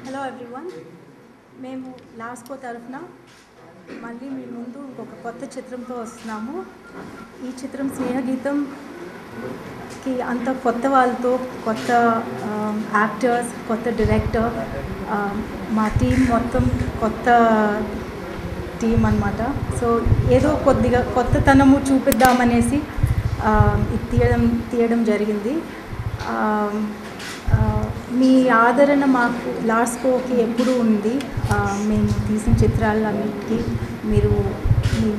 Hello everyone, మేము లాస్కో తరఫున మళ్ళీ మీ ముందు ఇంకొక కొత్త చిత్రంతో వస్తున్నాము. ఈ చిత్రం స్నేహగీతంకి అంత కొత్త వాళ్ళతో, కొత్త యాక్టర్స్, కొత్త డైరెక్టర్, మా టీం మొత్తం కొత్త టీం అన్నమాట. సో ఏదో కొద్దిగా కొత్తతనము చూపిద్దామనేసి ఇది తీయడం జరిగింది. మీ ఆదరణ మాకు లాస్కోకి ఎప్పుడూ ఉంది. మేము తీసిన చిత్రాలన్నిటికీ మీరు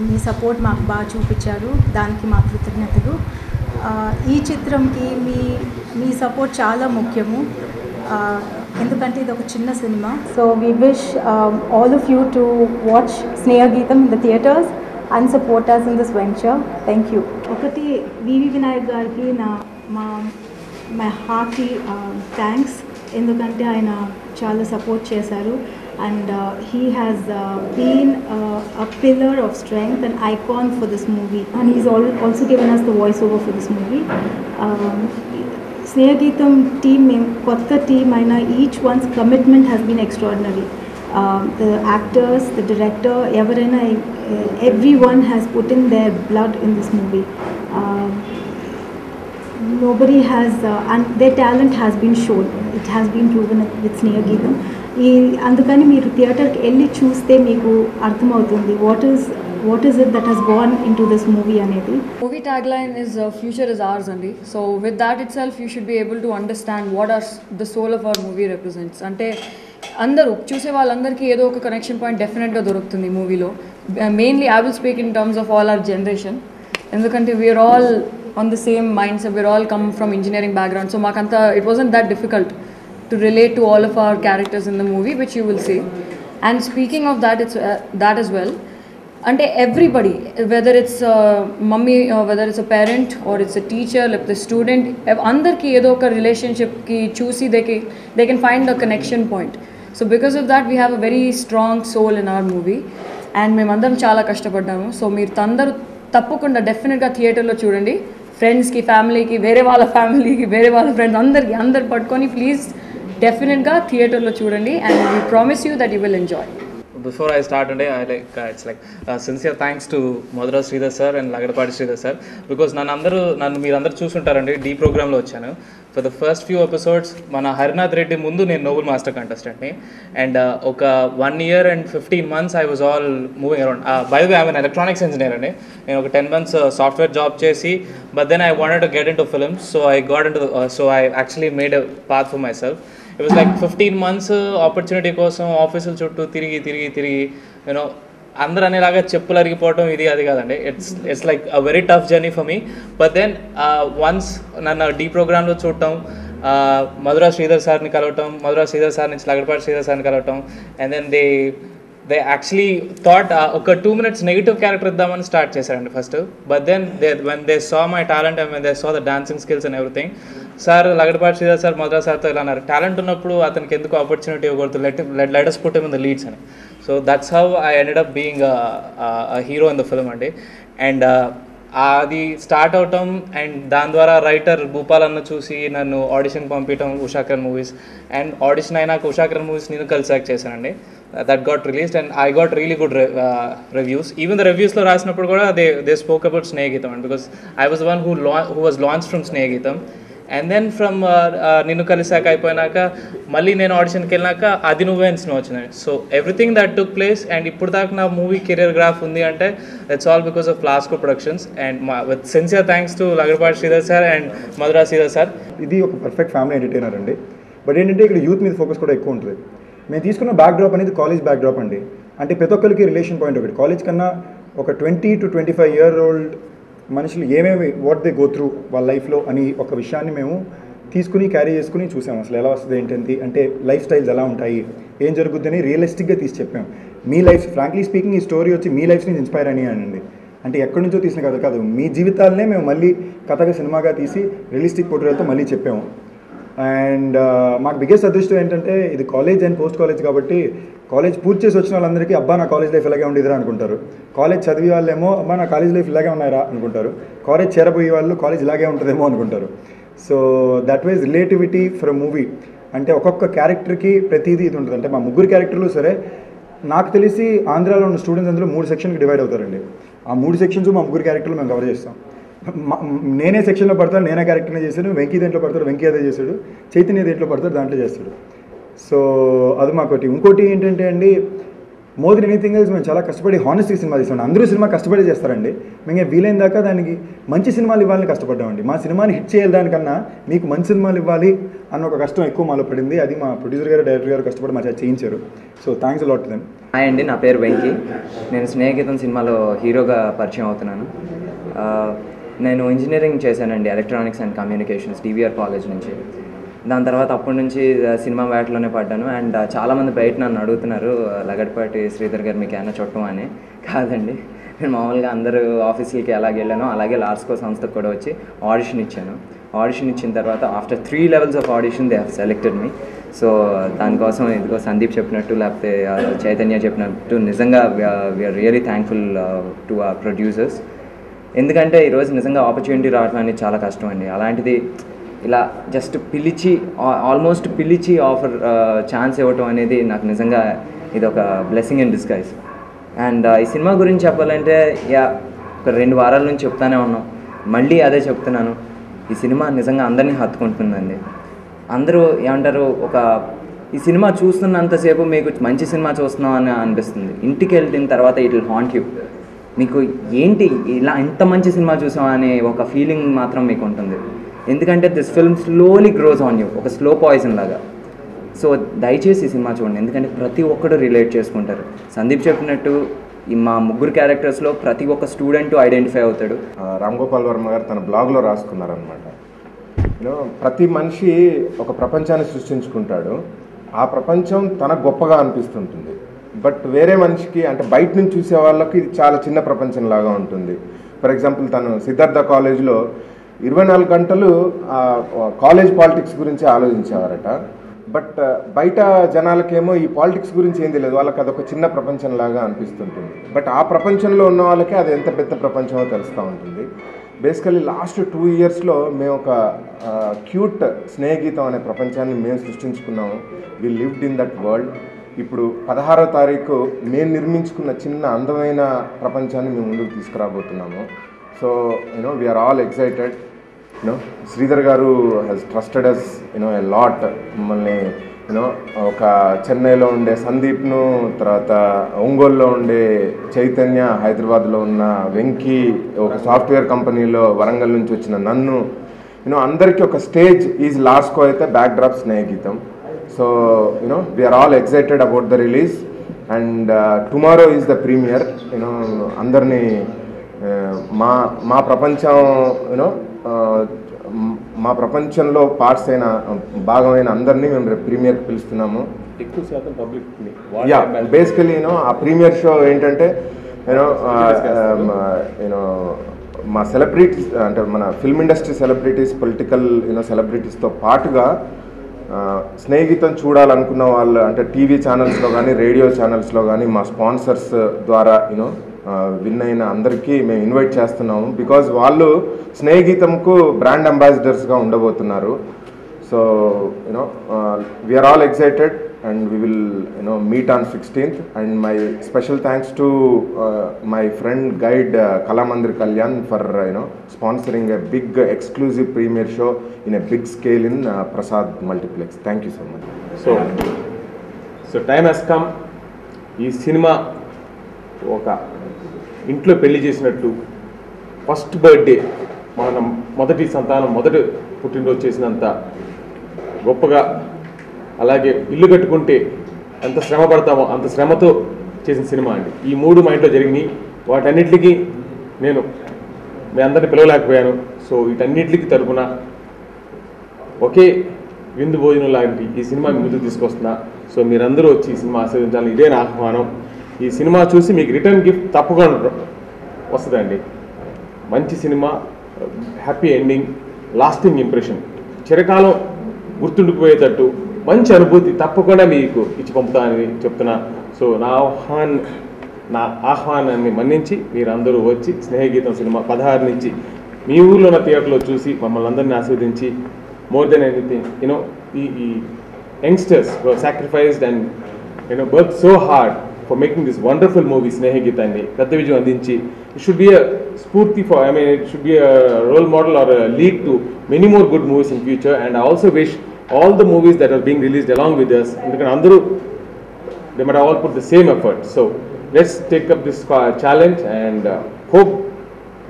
మీ సపోర్ట్ మాకు బాగా చూపించారు. దానికి మా కృతజ్ఞతలు. ఈ చిత్రంకి మీ సపోర్ట్ చాలా ముఖ్యము, ఎందుకంటే ఇది ఒక చిన్న cinema. So we wish all of you to watch స్నేహగీతం in the theatres and support us in this venture. Thank you. ఒకటి వివి వినాయక్ గారికి మై హార్టీ థ్యాంక్స్, ఎందుకంటే ఆయన చాలా సపోర్ట్ చేశారు. And he has been a pillar of strength and icon for this movie, and he's also given us the voice over for this movie. స్నేహగీతం team కొత్త team అయినా each one's commitment has been extraordinary. The actors, the director, everyone has put in their blood in this movie. Nobody has, and their talent has been shown. It has been proven with Snehageetam. అందుకని మీరు థియేటర్కి వెళ్ళి చూస్తే మీకు అర్థమవుతుంది what is it that has gone into this movie అనేది. Movie tagline is future is ours andi. So with that itself you should be able to understand what the soul of our movie represents. అంటే అందరూ చూసే వాళ్ళందరికీ ఏదో ఒక connection point డెఫినెట్గా దొరుకుతుంది మూవీలో. Mainly I will speak in terms of all our generation, ఎందుకంటే we are all on the same mindset, we are all come from engineering background. So మాకంతా it wasn't that difficult to relate to all of our characters in the movie which you will see. And speaking of that, it's that as well. అంటే everybody, whether it's mummy, whether it's a parent or it's a teacher, లేకపోతే student, అందరికీ ఏదో ఒక రిలేషన్షిప్కి చూసి they can find a connection point. So because of that we have a very strong soul in our movie and మేమందరం చాలా కష్టపడ్డాము. So మీరు అందరూ తప్పకుండా డెఫినెట్గా థియేటర్లో చూడండి. ఫ్రెండ్స్కి, ఫ్యామిలీకి, వేరే వాళ్ళ ఫ్యామిలీకి, వేరే వాళ్ళ ఫ్రెండ్స్ అందరు పట్టుకొని ప్లీజ్ డెఫినెట్గా థియేటర్లో చూడండి. And we promise you that you will enjoy. Before I start today, it's like sincere thanks to Madhura Sridhar sir and Lagadapati Sridhar sir, because nanu meerandaru చూసుంటారండి. డీ ప్రోగ్రామ్లో వచ్చాను. For the first few episodes మన హరినాథ్ రెడ్డి ముందు నేను Nobel master కంటెస్టెంట్ని. And ఒక 1 year and 15 months I was all moving around. By the way, I'm an electronics engineer అండి. నేను ఒక 10 months సాఫ్ట్వేర్ జాబ్ చేసి, but then I wanted to get into films, so I got into so I actually made a path for myself. It was like 15 months opportunity కోసం ఆఫీసుల చుట్టూ తిరిగి you know అందరూ అనేలాగా చెప్పులు అరిగిపోవటం ఇది అది కాదండి. It's like a very tough journey for me. But then once నన్ను డీ ప్రోగ్రాంలో చూడటం, మధురా శ్రీధర్ సార్ని కలవటం, మధురా శ్రీధర్ సార్ నుంచి లగడపాటి శ్రీధర్ సార్ని కలవటం, and then they actually thought ఒక 2 minutes నెగిటివ్ క్యారెక్టర్ ఇద్దామని స్టార్ట్ చేశారండి first. But then when they saw my talent and when they saw the dancing skills and everything, sir Lagadapati Sridhar sir Madhura సార్తో ఇలా అన్నారు, టాలెంట్ ఉన్నప్పుడు అతనికి ఎందుకు ఆపర్చునిటీ ఇవ్వకూడదు, let us put him in the leads అని. So that's how I ended up being a hero in the film అండి. And అది స్టార్ట్ అవటం అండ్ దాని ద్వారా రైటర్ భూపాల్ అన్న చూసి నన్ను ఆడిషన్ పంపించడం ఉషాకరణ్ మూవీస్. అండ్ ఆడిషన్ అయినాక ఉషాకరణ్ మూవీస్ నేను కలిసి చేశానండి. that got released and I got really good reviews. Even the reviews lo rasinappudu kuda they spoke about Snehageetam, because I was the one who was launched from Snehageetam. And then from Ninu Kalisaka అయిపోయినాక మళ్ళీ నేను ఆడిషన్కి వెళ్ళినాక అది నువ్వే అని సినిమా వచ్చింది. So everything that took place and ఇప్పుడు దాకా నా మూవీ కెరియర్ గ్రాఫ్ ఉంది అంటే it's all because of Lasco productions. And with sincere thanks to Lagadapati Sridhar sir and Madhura Sridhar sir. ఇది ఒక పర్ఫెక్ట్ ఫ్యామిలీ ఎంటర్టైనర్ అండి. బట్ ఏంటంటే ఇక్కడ యూత్ మీద ఫోకస్ కూడా ఎక్కువ ఉంటుంది. మేము తీసుకున్న బ్యాక్ డ్రాప్ అనేది కాలేజ్ బ్యాక్ డ్రాప్ అండి. అంటే ప్రతి ఒక్కరికి రిలేషన్ పాయింట్ ఒకటి. కాలేజ్ కన్నా ఒక 20 to 25 year old మనుషులు ఏమేమి వాట్ దే గో త్రూ వాళ్ళ లైఫ్లో అని ఒక విషయాన్ని మేము తీసుకుని క్యారీ చేసుకుని చూసాము. అసలు ఎలా వస్తుంది ఏంటంటే అంటే లైఫ్ స్టైల్స్ ఎలా ఉంటాయి, ఏం జరుగుతుందని రియలిస్టిక్గా తీసి చెప్పాము. మీ లైఫ్ ఫ్రాంక్లీ స్పీకింగ్ ఈ స్టోరీ వచ్చి మీ లైఫ్ నుంచి ఇన్స్పైర్ అని అండి. అంటే ఎక్కడి నుంచో తీసిన కథ కాదు, మీ జీవితాలనే మేము మళ్ళీ కథగా సినిమాగా తీసి రియలిస్టిక్ పోర్ట్రేల్తో మళ్ళీ చెప్పాము. అండ్ మాకు బిగ్గెస్ట్ అదృష్టం ఏంటంటే ఇది కాలేజ్ అండ్ పోస్ట్ కాలేజ్ కాబట్టి కాలేజ్ పూర్తి చేసి వచ్చిన వాళ్ళందరికీ అబ్బా నా కాలేజ్ లైఫ్ ఇలాగే ఉండేదిరా అనుకుంటారు. కాలేజ్ చదివే వాళ్ళేమో అబ్బా నా కాలేజ్ లైఫ్ ఇలాగే ఉన్నారా అనుకుంటారు. కాలేజ్ చేరబోయే వాళ్ళు కాలేజ్ ఇలాగే ఉంటుందేమో అనుకుంటారు. So that wise relativity for a movie అంటే ఒక్కొక్క క్యారెక్టర్కి ప్రతిదీ ఇది ఉంటుంది. అంటే మా ముగ్గురు క్యారెక్టర్లు సరే నాకు తెలిసి ఆంధ్రాలో ఉన్న స్టూడెంట్స్ అందులో 3 సెక్షన్కి డివైడ్ అవుతారండి. ఆ 3 సెక్షన్స్ మా ముగ్గురు క్యారెక్టర్లు మేము కవర్ చేస్తాం. నేనే సెక్షన్లో పడతాను, నేనే క్యారెక్టర్నే చేశాను, వెంకీ దేంట్లో పడతాడు వెంకీ అదే చేశాడు, చైతన్య దేంట్లో పడతాడు దాంట్లో చేస్తాడు. సో అది మాకోటి. ఇంకోటి ఏంటంటే అండి, మోర్ దెన్ ఎనీథింగ్ ఎల్స్ మేము చాలా కష్టపడి హానెస్ట్గా సినిమా తీసాం. అందరూ సినిమా కష్టపడి చేస్తారండి, మేము వీలైన దాకా దానికి మంచి సినిమాలు ఇవ్వాలని కష్టపడ్డామండి. మా సినిమాని హిట్ చేయాలి దానికన్నా మీకు మంచి సినిమాలు ఇవ్వాలి అన్న ఒక కష్టం ఎక్కువ మాలో పడింది. అది మా ప్రొడ్యూసర్ గారు డైరెక్టర్ గారు కష్టపడి మా చేయించారు. So thanks a lot to them. Hi అండి, నా పేరు వెంకీ. నేను స్నేహగీతం సినిమాలో హీరోగా పరిచయం అవుతున్నాను. నేను ఇంజనీరింగ్ చేశానండి, electronics and communications, DVR college నుంచి. దాని తర్వాత అప్పటి నుంచి సినిమా వేటలోనే పడ్డాను. అండ్ చాలామంది బయట నన్ను అడుగుతున్నారు, లగడపాటి శ్రీధర్ గారు మీకు ఏమైనా చుట్టం అని. కాదండి, నేను మామూలుగా అందరూ ఆఫీసులకి ఎలాగ వెళ్ళానో అలాగే లార్స్కో సంస్థకు కూడా వచ్చి ఆడిషన్ ఇచ్చాను. ఆడిషన్ ఇచ్చిన తర్వాత after 3 levels of audition they have selected me. So దానికోసం ఇదిగో సందీప్ చెప్పినట్టు లేకపోతే చైతన్య చెప్పినట్టు నిజంగా we are really thankful to our producers. ఎందుకంటే ఈరోజు నిజంగా ఆపర్చునిటీ రావడం అనేది చాలా కష్టం అండి. అలాంటిది ఇలా జస్ట్ ఆల్మోస్ట్ పిలిచి ఆఫర్ ఛాన్స్ ఇవ్వటం అనేది నాకు నిజంగా ఇది ఒక బ్లెస్సింగ్ ఇన్ డిస్గైజ్. అండ్ ఈ సినిమా గురించి చెప్పాలంటే ఒక 2 వారాల నుంచి చెప్తానే ఉన్నాం, మళ్ళీ అదే చెప్తున్నాను. ఈ సినిమా నిజంగా అందరినీ హత్తుకుంటుందండి. అందరూ ఏమంటారు, ఈ సినిమా చూస్తున్నంతసేపు మీకు మంచి సినిమా చూస్తున్నాం అని అనిపిస్తుంది. ఇంటికి వెళ్ళిన తర్వాత ఇట్ విల్ హాంట్ యూ. మీకు ఏంటి ఇలా ఇంత మంచి సినిమా చూసాం అనే ఒక ఫీలింగ్ మాత్రం మీకు ఉంటుంది. ఎందుకంటే this film slowly gross on you, ఒక స్లో పాయిజన్ లాగా. సో దయచేసి ఈ సినిమా చూడండి, ఎందుకంటే ప్రతి ఒక్కరు రిలేట్ చేసుకుంటారు. సందీప్ చెప్పినట్టు మా ముగ్గురు క్యారెక్టర్స్లో ప్రతి ఒక్క స్టూడెంట్ ఐడెంటిఫై అవుతాడు. రామ్ గోపాల్ వర్మ గారు తన బ్లాగ్లో రాసుకున్నారనమాట. ప్రతి మనిషి ఒక ప్రపంచాన్ని సృష్టించుకుంటాడు, ఆ ప్రపంచం తన గొప్పగా అనిపిస్తుంటుంది. బట్ వేరే మనిషికి, అంటే బయట నుంచి చూసే వాళ్ళకి ఇది చాలా చిన్న ప్రపంచంలాగా ఉంటుంది. ఫర్ ఎగ్జాంపుల్ తను సిద్ధార్థ కాలేజ్లో 24 గంటలు కాలేజ్ పాలిటిక్స్ గురించి ఆలోచించేవారట. బట్ బయట జనాలకేమో ఈ పాలిటిక్స్ గురించి ఏం తెలియదు, వాళ్ళకి అదొక చిన్న ప్రపంచంలాగా అనిపిస్తుంటుంది. బట్ ఆ ప్రపంచంలో ఉన్న వాళ్ళకి అది ఎంత పెద్ద ప్రపంచమో తెలుస్తూ ఉంటుంది. బేసికలీ లాస్ట్ 2 yearsలో మేము ఒక క్యూట్ స్నేహగీతం అనే ప్రపంచాన్ని మేము సృష్టించుకున్నాము. వి లివ్డ్ ఇన్ దట్ వరల్డ్. ఇప్పుడు 16వ తారీఖు మేము నిర్మించుకున్న చిన్న అందమైన ప్రపంచాన్ని మేము ముందుకు తీసుకురాబోతున్నాము. So we are all excited. Sridhar garu has trusted us a lot. మమ్మల్ని ఒక చెన్నైలో ఉండే సందీప్ను, తర్వాత ఒంగోలులో ఉండే చైతన్య, హైదరాబాద్లో ఉన్న వెంకీ, ఒక సాఫ్ట్వేర్ కంపెనీలో వరంగల్ నుంచి వచ్చిన నన్ను, అందరికీ ఒక స్టేజ్ ఈజ్ లార్స్కో అయితే backdrop Snehageetham. So we are all excited about the release and tomorrow is the premiere. అందరినీ మా ప్రపంచం మా ప్రపంచంలో పార్ట్స్ అయిన భాగమైన అందరినీ మేము రేపు ప్రీమియర్కి పిలుస్తున్నాము. ఎక్కువ శాతం పబ్లిక్ బేసికలీ ఆ ప్రీమియర్ షో ఏంటంటే మా సెలబ్రిటీస్, అంటే మన ఫిల్మ్ ఇండస్ట్రీ సెలబ్రిటీస్, పొలిటికల్ సెలబ్రిటీస్తో పాటుగా స్నేహగీతం చూడాలనుకున్న వాళ్ళు, అంటే టీవీ ఛానల్స్లో కానీ రేడియో ఛానల్స్లో కానీ మా స్పాన్సర్స్ ద్వారా విన్ అయిన అందరికీ మేము ఇన్వైట్ చేస్తున్నాము. బికాజ్ వాళ్ళు స్నేహగీతంకు బ్రాండ్ అంబాసిడర్స్గా ఉండబోతున్నారు. So we are all excited and we will meet on 16th. And my special thanks to my friend guide Kalamandir Kalyan for sponsoring a big exclusive premiere show in a big scale in Prasad Multiplex. Thank you so much. So time has come. ఈ cinema ఒక ఇంట్లో పెళ్లి చేసినట్టు, first birthday మనం మొదటి సంతానం మొదటి పుట్టినరోజు చేసినంత గొప్పగా, అలాగే ఇల్లు కట్టుకుంటే ఎంత శ్రమ పడతామో అంత శ్రమతో చేసిన సినిమా అండి. ఈ 3 మా ఇంట్లో జరిగినాయి. వాటన్నిటికీ నేను మీ అందరిని పిలవలేకపోయాను. సో వీటన్నిటికీ తరపున ఒకే విందు భోజనం లాంటి ఈ సినిమా ముందుకు తీసుకొస్తున్నా. సో మీరందరూ వచ్చి ఈ సినిమా ఆస్వాదించాలని ఇదే నా ఆహ్వానం. ఈ సినిమా చూసి మీకు రిటర్న్ గిఫ్ట్ తప్పకుండా వస్తుందండి. మంచి cinema, happy ending, lasting impression, చిరకాలం గుర్తుండిపోయేటట్టు మంచి అనుభూతి తప్పకుండా మీకు ఇచ్చి పంపుతానని చెప్తున్నా. సో నా ఆహ్వానాన్ని మన్నించి మీరందరూ వచ్చి స్నేహగీతం సినిమా 16 నుంచి మీ ఊర్లో ఉన్న థియేటర్లో చూసి మమ్మల్ని అందరినీ ఆస్వాదించి, మోర్ దెన్ ఎనీథింగ్ ఈ youngsters who have sacrificed and worked so hard for making this wonderful movie Snehagitanni పెద్ద విజయం అందించి it should be a spurti for it should be a role model or a lead to many more good movies in future. And I also wish all the movies that are being released along with us, ఎందుకంటే అందరూ they might all put the same effort. So let's take up this challenge and hope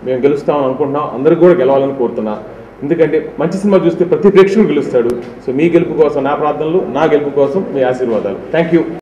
మేము గెలుస్తామని అనుకుంటున్నాం. అందరూ కూడా గెలవాలని కోరుతున్నా, ఎందుకంటే మంచి సినిమా చూస్తే ప్రతి ప్రేక్షకుడు గెలుస్తాడు. సో మీ గెలుపు కోసం నా ప్రార్థనలు, నా గెలుపు కోసం మీ ఆశీర్వాదాలు. Thank you.